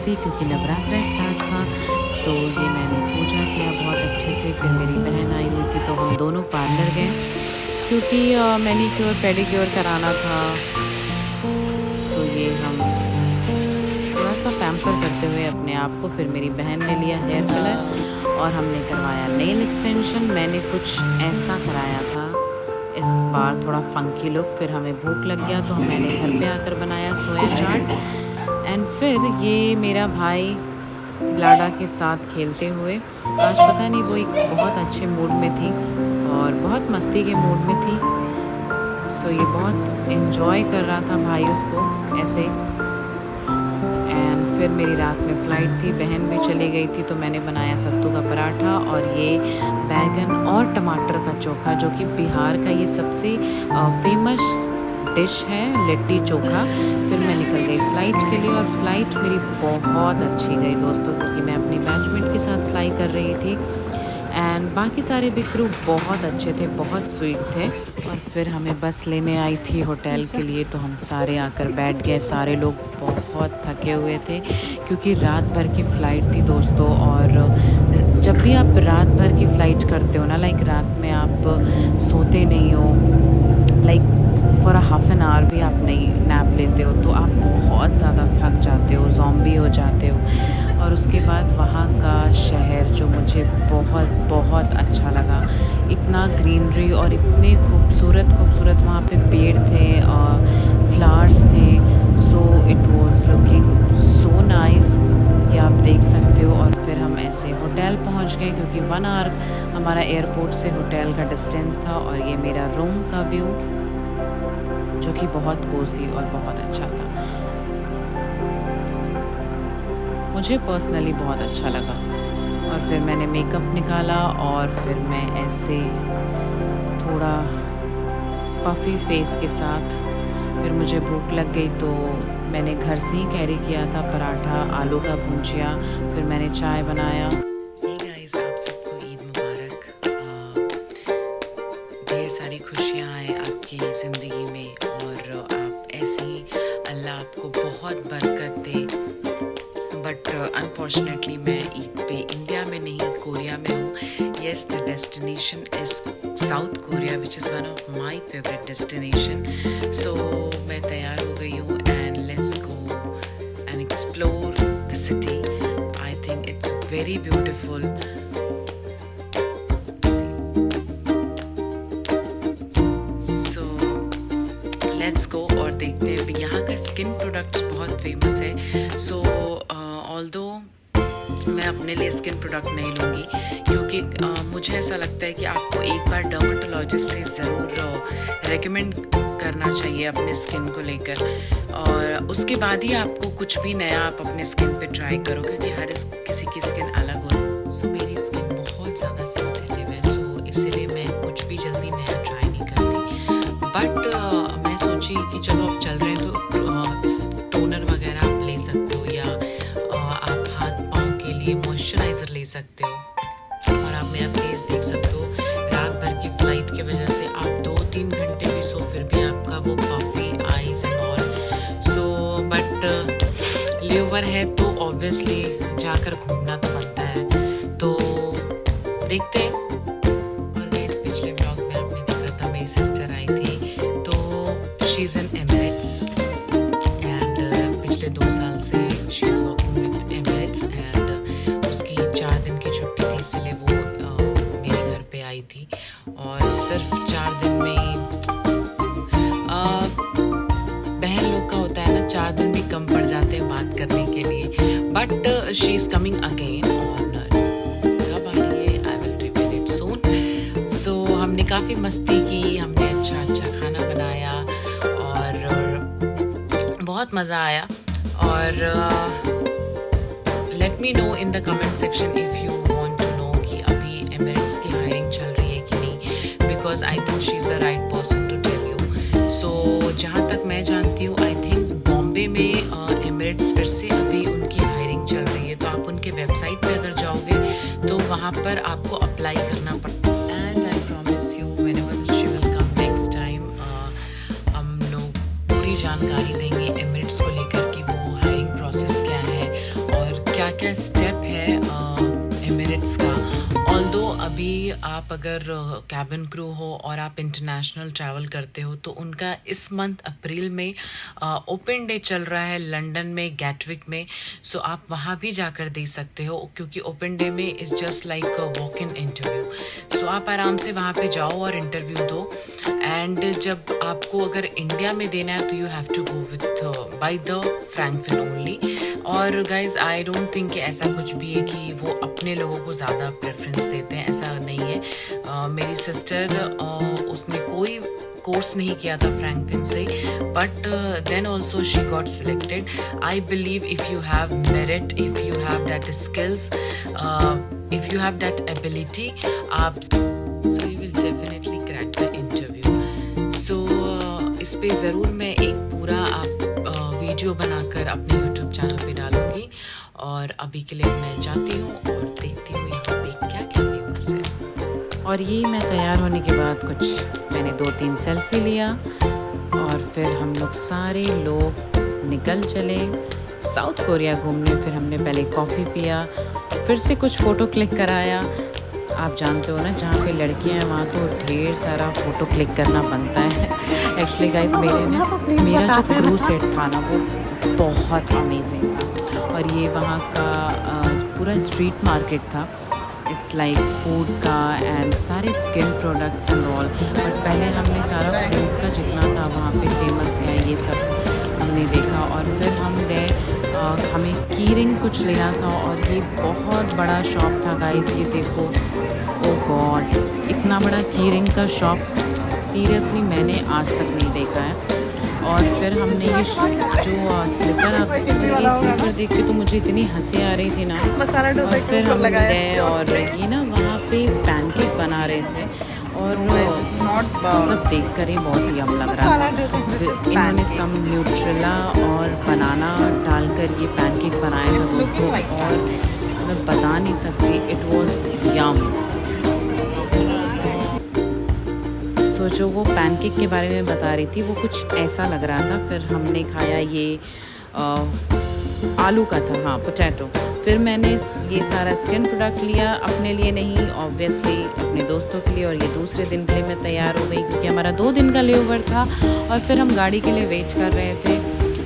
से, क्योंकि नवरात्रा स्टार्ट था। तो ये मैंने पूजा किया बहुत अच्छे से। फिर मेरी बहन आई हुई थी तो हम दोनों पार्लर गए, क्योंकि मैनीक्योर पेडिक्योर कराना था। सो ये हम थोड़ा सा पैम्पर करते हुए अपने आप को, फिर मेरी बहन ने लिया हेयर कलर और हमने करवाया नेल एक्सटेंशन। मैंने कुछ ऐसा कराया था इस बार, थोड़ा फंकी लुक। फिर हमें भूख लग गया तो मैंने घर पे आकर बनाया सोया चाट। एंड फिर ये मेरा भाई लाडा के साथ खेलते हुए, आज पता नहीं वो एक बहुत अच्छे मूड में थी और बहुत मस्ती के मूड में थी। सो ये बहुत इन्जॉय कर रहा था भाई उसको ऐसे। एंड फिर मेरी रात में फ़्लाइट थी, बहन भी चली गई थी, तो मैंने बनाया सत्तू का पराठा और ये बैगन और टमाटर का चोखा, जो कि बिहार का ये सबसे फेमस डिश है, लिट्टी चोखा। फिर मैं निकल गई फ़्लाइट के लिए और फ़्लाइट मेरी बहुत अच्छी गई दोस्तों, क्योंकि मैं अपनी बैचमेट के साथ फ्लाई कर रही थी। एंड बाकी सारे भी क्रू बहुत अच्छे थे, बहुत स्वीट थे। और फिर हमें बस लेने आई थी होटल के लिए, तो हम सारे आकर बैठ गए। सारे लोग बहुत थके हुए थे, क्योंकि रात भर की फ़्लाइट थी दोस्तों। और जब भी आप रात भर की फ़्लाइट करते हो ना, लाइक रात में आप सोते नहीं हो, like for half an hour भी आप नहीं नैप लेते हो, तो आप बहुत ज़्यादा थक जाते हो, ज़ॉम्बी हो जाते हो। और उसके बाद वहाँ का शहर जो मुझे बहुत बहुत अच्छा लगा, इतना ग्रीनरी और इतने खूबसूरत खूबसूरत वहाँ पे पेड़ थे और फ्लावर्स थे। So it was looking so nice, ये आप देख सकते हो। और फिर हम ऐसे होटल पहुँच गए, क्योंकि 1 आवर हमारा एयरपोर्ट से होटल का डिस्टेंस था। और ये मेरा रूम का व्यू, जो कि बहुत कोसी और बहुत अच्छा था, मुझे पर्सनली बहुत अच्छा लगा। और फिर मैंने मेकअप निकाला और फिर मैं ऐसे थोड़ा पफ़ी फेस के साथ, फिर मुझे भूख लग गई तो मैंने घर से ही कैरी किया था पराठा, आलू का भुजिया। फिर मैंने चाय बनाया। हे गाइस, आप सबको ईद मुबारक। ढेर सारी खुशियाँ आए आपकी ज़िंदगी में और आप ऐसे ही अल्लाह आपको बहुत बरकत दे। बट अनफॉर्चुनेटली मैं ईद पे इंडिया में नहीं, कोरिया में हूँ। Yes, the destination is South Korea, which is one of my favourite destination. So मैं तैयार हो गई हूँ and let's go and explore the city. I think it's very beautiful. So let's go और देखते हैं। यहाँ का स्किन प्रोडक्ट्स बहुत फेमस है। सो ऑल्दो मैं अपने लिए स्किन प्रोडक्ट नहीं लूँगी, क्योंकि मुझे ऐसा लगता है कि आपको एक बार डर्मेटोलॉजिस्ट से ज़रूर रेकमेंड करना चाहिए अपने स्किन को लेकर, और उसके बाद ही आपको कुछ भी नया आप अपने स्किन पे ट्राई करो, क्योंकि हर किसी की स्किन अलग होती है। सो मेरी स्किन बहुत ज़्यादा सेंसिटिव है, सो इसीलिए मैं कुछ भी जल्दी नया ट्राई नहीं करती। बट मैं सोची कि चलो अब चल रहे हैं तो इस टोनर वगैरह आप ले सकते हो, या आप हाथ पाँव के लिए मॉइस्चराइज़र ले सकते हो। और आप मेरा फेस देख सकते हो, रात भर की फ़्लाइट की वजह से आप 2-3 घंटे भी सो, फिर भी आपका वो puffy eyes and all. So but layover है तो ऑब्वियसली जाकर घूमना तो बनता है, तो देखते हैं। और गाइस, पिछले ब्लॉग में आपने देखा था मेरी सिस्टर आई थी, तो she is in Emirates and पिछले 2 साल से she is working with Emirates and उसकी 4 दिन की छुट्टी थी, इसलिए वो मेरे घर पे आई थी। और सिर्फ 4 दिन में बहन लोग का होता है ना, 4 दिन भी कम पड़ जाते हैं बात करने के लिए। But she is coming again और कब आ रही है I will reveal it soon. So हमने काफ़ी मस्ती की, हमने अच्छा अच्छा खाना बनाया और बहुत मज़ा आया। और let me know in the comment section if you want to know कि अभी एमिरेट्स की हायरिंग चल रही है कि नहीं, because I think she is the right person to tell you. So जहाँ तक मैं जानती हूँ, आई थिंक बॉम्बे में एमिरेट्स फिर से अभी उनकी हायरिंग चल रही है, तो आप उनके वेबसाइट पे अगर जाओगे तो वहाँ पर आपको अप्लाई करना पड़ता है। And I promise you whenever she will come next time, हम लोग पूरी जानकारी देंगे एमिरेट्स को लेकर कि वो हायरिंग प्रोसेस क्या है और का स्टेप है एमिरेट्स का। ऑल्दो अभी आप अगर कैबिन क्रू हो और आप इंटरनेशनल ट्रैवल करते हो तो उनका इस मंथ अप्रैल में ओपन डे चल रहा है लंदन में, गैटविक में। सो आप वहाँ भी जाकर दे सकते हो, क्योंकि ओपन डे में is just like a walk in interview. So आप आराम से वहाँ पे जाओ और इंटरव्यू दो। एंड जब आपको अगर इंडिया में देना है तो you have to go with by the Frankfurt only. और गाइज आई डोंट थिंक कि ऐसा कुछ भी है कि वो अपने लोगों को ज़्यादा प्रेफरेंस देते हैं, ऐसा नहीं है। मेरी सिस्टर उसने कोई कोर्स नहीं किया था फ्रैंकफिन से, but then also she got selected. I believe if you have merit, if you have that skills, if you have that ability, आप so you will definitely crack the interview. So इस पे ज़रूर मैं एक पूरा वीडियो बनाकर अपने YouTube channel पे डालूंगी। और अभी के लिए मैं जाती हूँ और देखती हूँ यहाँ पे क्या क्या फेमस है। और ये मैं तैयार होने के बाद कुछ मैंने 2-3 सेल्फी लिया और फिर हम लोग सारे लोग निकल चले साउथ कोरिया घूमने। फिर हमने पहले कॉफ़ी पिया, फिर से कुछ फ़ोटो क्लिक कराया। आप जानते हो ना, जहाँ पे लड़कियाँ हैं वहाँ तो ढेर सारा फ़ोटो क्लिक करना बनता है। एक्चुअली गाइस मेरा जो क्रू सेट था ना वो बहुत अमेजिंग था। और ये वहाँ का पूरा स्ट्रीट मार्केट था। इट्स लाइक फूड का एंड सारे skin products and all. But पहले हमने सारा फूड का जितना था वहाँ पे फेमस क्या है ये सब हमने देखा। और फिर हम गए, हमें कीरिंग कुछ लेना था और ये बहुत बड़ा शॉप था गाइस। ये देखो, ओ गॉड, इतना बड़ा कीरिंग का शॉप सीरियसली मैंने आज तक नहीं देखा है। और फिर हमने ये जो स्लीपर ये स्लीपर देख के तो मुझे इतनी हंसी आ रही थी ना। और फिर हम गए और ये ना वहाँ पे पैनकेक बना रहे थे और मतलब देख कर ही बहुत यम लग रहा था। इन्होंने सम न्यूट्रेला और बनाना डालकर ये पैनकेक बनाया था दोस्तों, और मैं बता नहीं सकती, इट वाज यम। सो जो वो पैनकेक के बारे में बता रही थी वो कुछ ऐसा लग रहा था। फिर हमने खाया ये आलू का था, हाँ पोटैटो। फिर मैंने ये सारा स्किन प्रोडक्ट लिया, अपने लिए नहीं ऑब्वियसली अपने दोस्तों के लिए। और ये दूसरे दिन के लिए मैं तैयार हो गई क्योंकि हमारा 2 दिन का लेओवर था। और फिर हम गाड़ी के लिए वेट कर रहे थे,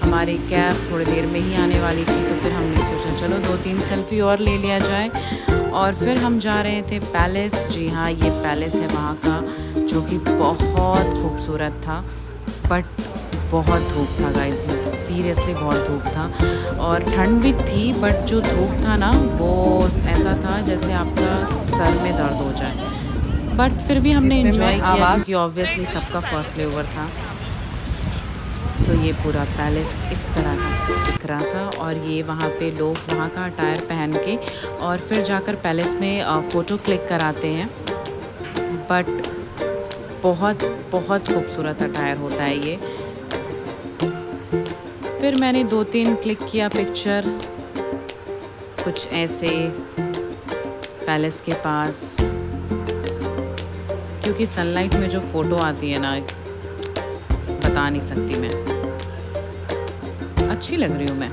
हमारी कैब थोड़ी देर में ही आने वाली थी। तो फिर हमने सोचा चलो 2-3 सेल्फी और ले लिया जाए। और फिर हम जा रहे थे पैलेस। जी हाँ, ये पैलेस है वहाँ का, जो कि बहुत खूबसूरत था। बट बहुत धूप था गाइस, सीरियसली बहुत धूप था। और ठंड भी थी, बट जो धूप था ना वो ऐसा था जैसे आपका सर में दर्द हो जाए। बट फिर भी हमने एंजॉय किया क्योंकि ऑब्वियसली सबका फर्स्ट लेओवर था। सो ये पूरा पैलेस इस तरह का दिख रहा था। और ये वहाँ पे लोग वहाँ का अटायर पहन के और फिर जाकर पैलेस में फ़ोटो क्लिक कराते हैं। बट बहुत बहुत खूबसूरत अटायर होता है ये। फिर मैंने 2-3 क्लिक किया पिक्चर कुछ ऐसे पैलेस के पास, क्योंकि सनलाइट में जो फ़ोटो आती है ना, बता नहीं सकती मैं, अच्छी लग रही हूँ मैं।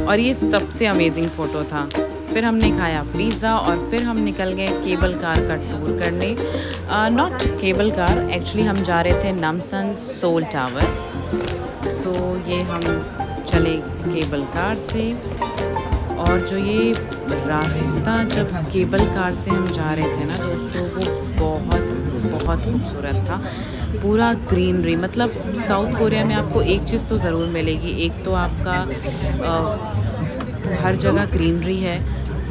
और ये सबसे अमेजिंग फ़ोटो था। फिर हमने खाया पिज़्ज़ा और फिर हम निकल गए केबल कार का टूर करने। नॉट केबल कार, एक्चुअली हम जा रहे थे नमसन सोल टावर। सो ये हम चले केबल कार से। और जो ये रास्ता जब केबल कार से हम जा रहे थे ना दोस्तों, वो बहुत बहुत खूबसूरत था। पूरा ग्रीनरी, मतलब साउथ कोरिया में आपको एक चीज़ तो ज़रूर मिलेगी, एक तो आपका हर जगह ग्रीनरी है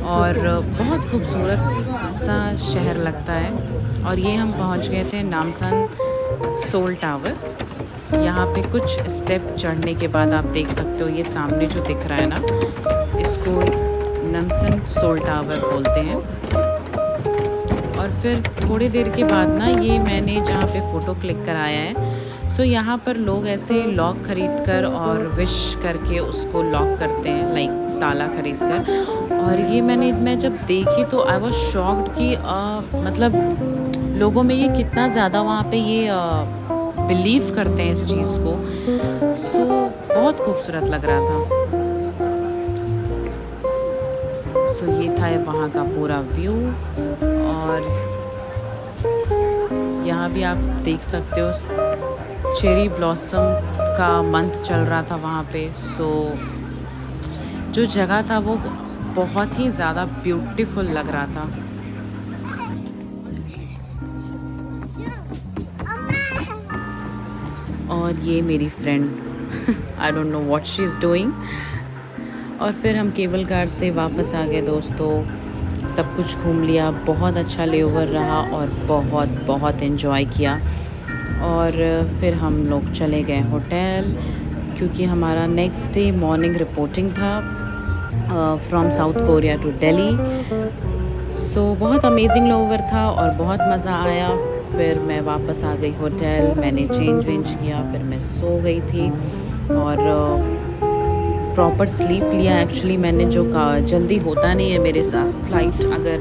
और बहुत खूबसूरत सा शहर लगता है। और ये हम पहुंच गए थे नामसन सोल टावर। यहाँ पे कुछ स्टेप चढ़ने के बाद आप देख सकते हो, ये सामने जो दिख रहा है ना, इसको नामसन सोल टावर बोलते हैं। और फिर थोड़ी देर के बाद ना, ये मैंने जहाँ पे फ़ोटो क्लिक कराया है, सो यहाँ पर लोग ऐसे लॉक ख़रीद कर और विश करके उसको लॉक करते हैं, लाइक ताला ख़रीद कर। और ये मैं जब देखी तो आई वाज शॉक्ड कि मतलब लोगों में ये कितना ज़्यादा वहाँ पे ये बिलीव करते हैं इस चीज़ को। सो बहुत खूबसूरत लग रहा था। सो ये था वहाँ का पूरा व्यू। और यहाँ भी आप देख सकते हो चेरी ब्लॉसम का मंथ चल रहा था वहाँ पे। सो जो जगह था वो बहुत ही ज़्यादा ब्यूटीफुल लग रहा था। और ये मेरी friend I don't know what she is doing. और फिर हम केबल कार से वापस आ गए दोस्तों। सब कुछ घूम लिया, बहुत अच्छा लेओवर रहा और बहुत बहुत एंजॉय किया। और फिर हम लोग चले गए होटल, क्योंकि हमारा नेक्स्ट डे मॉर्निंग रिपोर्टिंग था from South Korea to Delhi. So बहुत अमेजिंग लेओवर था और बहुत मज़ा आया। फिर मैं वापस आ गई होटल, मैंने चेंज वेंज किया, फिर मैं सो गई थी और प्रॉपर स्लीप लिया। एक्चुअली मैंने जो कहा, जल्दी होता नहीं है मेरे साथ फ्लाइट अगर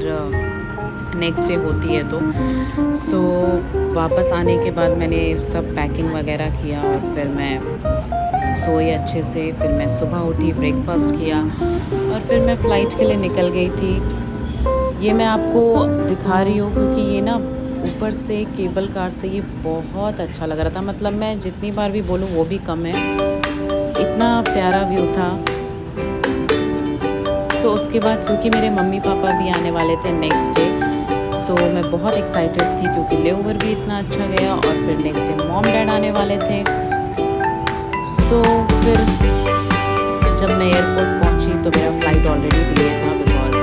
नेक्स्ट डे होती है तो। सो वापस आने के बाद मैंने सब पैकिंग वगैरह किया और फिर मैं सोई अच्छे से। फिर मैं सुबह उठी, ब्रेकफास्ट किया और फिर मैं फ़्लाइट के लिए निकल गई थी। ये मैं आपको दिखा रही हूँ क्योंकि ये ना ऊपर से केबल कार से ये बहुत अच्छा लग रहा था। मतलब मैं जितनी बार भी बोलूँ वो भी कम है, इतना प्यारा व्यू था। सो उसके बाद क्योंकि मेरे मम्मी पापा भी आने वाले थे नेक्स्ट डे, सो मैं बहुत एक्साइटेड थी क्योंकि लेओवर भी इतना अच्छा गया और फिर नेक्स्ट डे मॉम डैड आने वाले थे। सो फिर जब मैं एयरपोर्ट पहुंची तो मेरा फ़्लाइट ऑलरेडी डिले था बिकॉज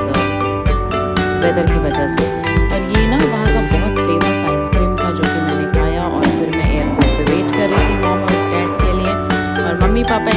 वेदर की वजह से। और ये ना वहाँ का बहुत फेमस आइसक्रीम था जो कि मैंने खाया और फिर मैं एयरपोर्ट पे वेट कर रही थी मॉम और डैड के लिए। और मम्मी पापा